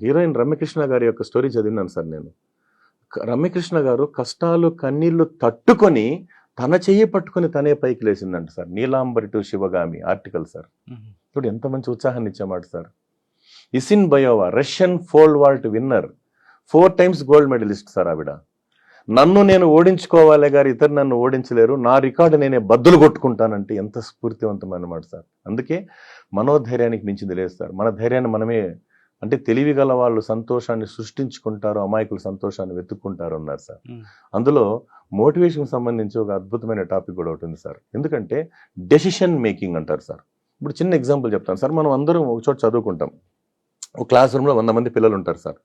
Heroine Ramyakrishna గారి యొక్క story చదివినాను sir నేను. రమ్యకృష్ణ గారు కష్టాలు కన్నీళ్లు తట్టుకొని తన చెయ్యి పట్టుకొని తనే పైకి లేచిందంట sir. Neelambari to Sivagami article sir. ఇప్పుడు ఎంత మంచి ఉత్సాహాన్ని ఇచ్చామాట sir. Isinbayeva Russian pole vault winner, 4 times gold medalist sir ఆవిడ. నన్ను నేను ఓడించుకోవాలి గారు ఇతరు నన్ను ఓడించలేరు, నా రికార్డు నేనే బద్దులు కొట్టుకుంటానంటే ఎంత స్ఫూర్తివంతమైన మాట సార్. అందుకే మనోధైర్యానికి మించింది లేదు సార్. మన ధైర్యాన్ని మనమే, అంటే తెలివిగల వాళ్ళు సంతోషాన్ని సృష్టించుకుంటారు, అమాయకులు సంతోషాన్ని వెతుక్కుంటారు అన్నారు సార్. అందులో మోటివేషన్కి సంబంధించి ఒక అద్భుతమైన టాపిక్ కూడా ఉంటుంది సార్. ఎందుకంటే డెసిషన్ మేకింగ్ అంటారు సార్. ఇప్పుడు చిన్న ఎగ్జాంపుల్ చెప్తాను సార్. మనం అందరం ఒక చోట చదువుకుంటాం. ఒక క్లాస్ రూమ్లో 100 మంది పిల్లలు ఉంటారు సార్.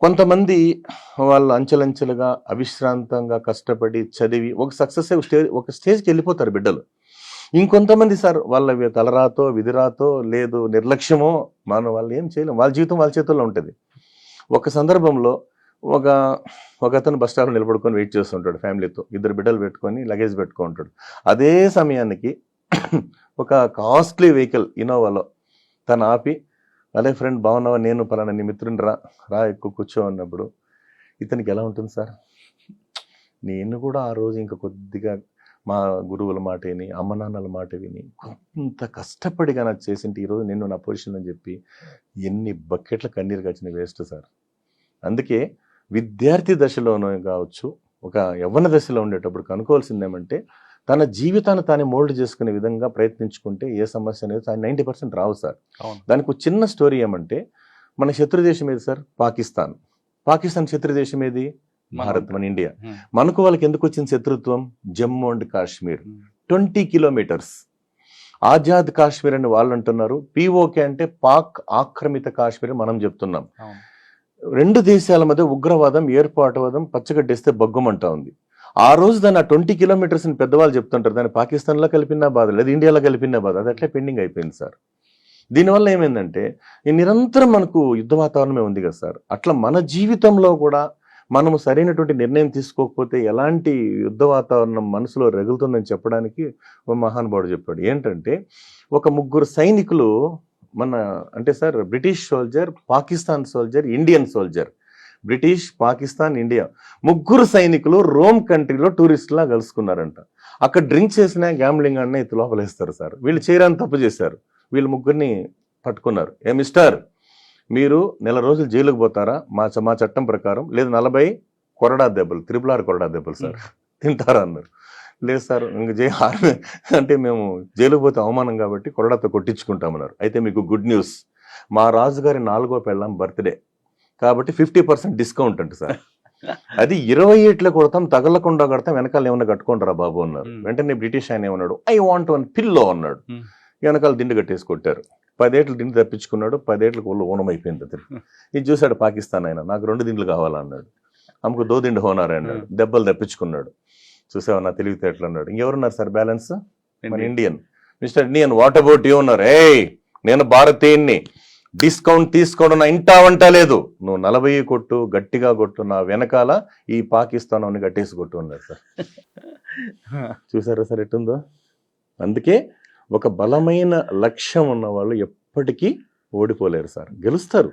కొంతమంది వాళ్ళు అంచెలంచెలుగా అవిశ్రాంతంగా కష్టపడి చదివి ఒక సక్సెస్ ఒక స్టేజ్కి వెళ్ళిపోతారు బిడ్డలు. ఇంకొంతమంది సార్ వాళ్ళ తలరాతో విధిరాతో లేదు నిర్లక్ష్యమో మనం వాళ్ళు ఏం చేయలేం, వాళ్ళ జీవితం వాళ్ళ చేతుల్లో ఉంటుంది. ఒక సందర్భంలో ఒక అతను బస్ స్టాప్లో నిలబడుకొని వెయిట్ చేస్తుంటాడు ఫ్యామిలీతో, 2 బిడ్డలు పెట్టుకొని లగేజ్ పెట్టుకుంటాడు. అదే సమయానికి ఒక కాస్ట్లీ వెహికల్ ఇన్నోవాలో తను ఆపి, అదే ఫ్రెండ్ బాగున్నావా, నేను పలానా నీ మిత్రుని రా ఎక్కువ కూర్చో అన్నప్పుడు ఇతనికి ఎలా ఉంటుంది సార్? నేను కూడా ఆ రోజు ఇంకా కొద్దిగా మా గురువుల మాట విని అమ్మ నాన్నల మాట విని కొంత కష్టపడిగా నాకు చేసింటే ఈరోజు నేను నా పొజిషన్ అని చెప్పి ఎన్ని బకెట్ల కన్నీరు వచ్చిన వేస్ట్ సార్. అందుకే విద్యార్థి దశలోనూ కావచ్చు, ఒక యవ్వన దశలో ఉండేటప్పుడు కనుక్కోవాల్సింది ఏమంటే తన జీవితాన్ని తానే మోల్డ్ చేసుకునే విధంగా ప్రయత్నించుకుంటే ఏ సమస్య అనేది 90% రావు సార్. దానికి ఒక చిన్న స్టోరీ ఏమంటే, మన శత్రు దేశం ఏది సార్? పాకిస్తాన్ శత్రు దేశం ఏది? భారత్, మన ఇండియా. మనకు వాళ్ళకి ఎందుకు వచ్చింది శత్రుత్వం? జమ్మూ అండ్ కాశ్మీర్ 20 kilometers ఆజాద్ కాశ్మీర్ అని వాళ్ళు అంటున్నారు. పిఓకే అంటే పాక్ ఆక్రమిత కాశ్మీర్ మనం చెప్తున్నాం. 2 దేశాల మధ్య ఉగ్రవాదం, ఏర్పాటువాదం పచ్చగడ్డేస్తే బగ్గుమంటా ఉంది. ఆ రోజు దాన్ని 20 kilometers అని పెద్దవాళ్ళు చెప్తుంటారు. దాన్ని పాకిస్తాన్లో కలిపిన బాధ లేదు, ఇండియాలో కలిపిన బాధ, అది అట్లా పెండింగ్ అయిపోయింది సార్. దీనివల్ల ఏమైందంటే నిరంతరం మనకు యుద్ధ వాతావరణమే ఉంది కదా సార్. అట్లా మన జీవితంలో కూడా మనము సరైనటువంటి నిర్ణయం తీసుకోకపోతే ఎలాంటి యుద్ధ వాతావరణం మనసులో రగులుతుందని చెప్పడానికి ఒక మహానుభావుడు చెప్పాడు. ఏంటంటే ఒక 3 సైనికులు అంటే sir British soldier, Pakistan soldier, Indian soldier, British, Pakistan, India 3 సైనికులు రోమ్ కంట్రీలో టూరిస్టులా కలుసుకున్నారంట. అక్కడ డ్రింక్ చేసినా గ్యాంబ్లింగ్ అన్న ఎత్తు లోపలేస్తారు సార్. వీళ్ళు చేయరాని తప్పు చేశారు. వీళ్ళు 3 పట్టుకున్నారు. మిస్టర్, మీరు 1 నెల రోజులు జైలుకు పోతారా మా చట్టం ప్రకారం, లేదు 40 కొరడా దెబ్బలు, 666 కొరడా దెబ్బలు సార్ తింటారా అన్నారు. లేదు సార్ ఇంక ఆర్మీ అంటే మేము జైలుకు పోతే అవమానం కాబట్టి కొరడాతో కొట్టించుకుంటామన్నారు. అయితే మీకు గుడ్ న్యూస్, మా రాజుగారి 4వ పెళ్ళాం బర్త్డే కాబట్టి 50% డిస్కౌంట్ అంట సార్. అది 27లో కొడతాం, తగలకుండా కొడతాం, వెనకాల ఏమన్నా కట్టుకుంటారా బాబు అన్నారు. వెంటనే బ్రిటిష్ ఆయన ఏమన్నాడు, ఐ వాంట్ 1 పిల్లో అన్నాడు. వెనకాల దిండు కట్టేసి కొట్టారు. 10 ఏళ్ళు దిండు తప్పించుకున్నాడు. 10 ఏళ్ళకి ఒళ్ళు ఓనం అయిపోయింది అతను. ఇది చూశాడు పాకిస్తాన్ ఆయన, నాకు 2 దిండ్లు కావాలన్నాడు. అమ్మకు 2 దిండు హోనారు అన్నాడు. దెబ్బలు తప్పించుకున్నాడు. చూసావా నా తెలివితేటలు అన్నాడు. ఇంకెవరున్నారు సార్ బ్యాలెన్స్? మన Indian. Mister Indian, what about you అన్నారు. నేను భారతీయుణ్ణి, డిస్కౌంట్ తీసుకోవడం నా ఇంటా వంట లేదు, నువ్వు 40 కొట్టు, గట్టిగా కొట్టు, నా వెనకాల ఈ పాకిస్తాన్ అని కట్టేసి కొట్టు అన్నారు సార్. చూసారా సార్ ఎట్టుందో? అందుకే ఒక బలమైన లక్ష్యం ఉన్న వాళ్ళు ఎప్పటికీ ఓడిపోలేరు సార్. గెలుస్తారు,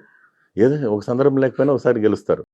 ఏదో ఒక సందర్భం లేకపోయినా ఒకసారి గెలుస్తారు.